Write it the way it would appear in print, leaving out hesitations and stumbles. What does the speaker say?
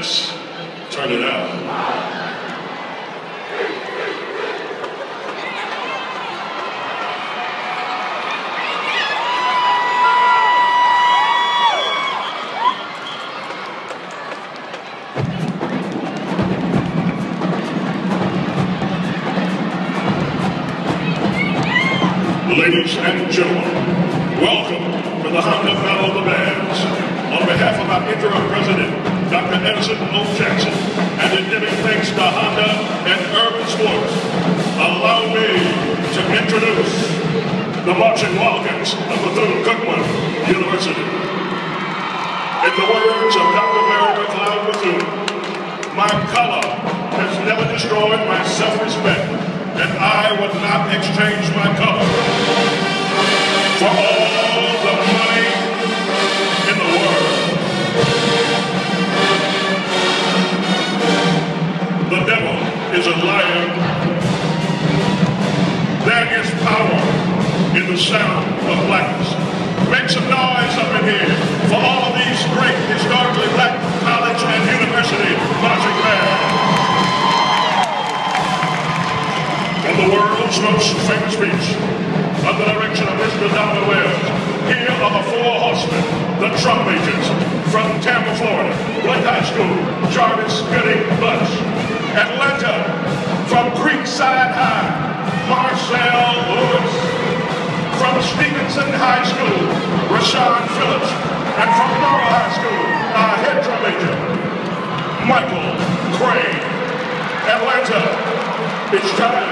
Let's turn it up. Ladies and gentlemen, welcome to the Honda Battle of the Bands. On behalf of our interim president, Dr. Edison O. Jackson, and in giving thanks to Honda and Urban Sports, allow me to introduce the Marching Wildcats of Bethune-Cookman University. In the words of Dr. Mary McLeod Bethune, my color has never destroyed my self-respect, and I would not exchange my color for all the money in the world. The devil is a liar. There is power in the sound of blackness. Make some noise up in here for all of these great historically black college and university marching bands. From the world's most famous speech, under the direction of Mr. Donald Wells, here are the four horsemen, the drum majors, from Tampa, Florida, Blake High School, Jarvis Gooding Butch. Atlanta, from Creekside High, Marcel Lewis. From Stevenson High School, Rashawn Phillips. And from Laurel High School, our head drum major, Michael Crane. Atlanta, it's time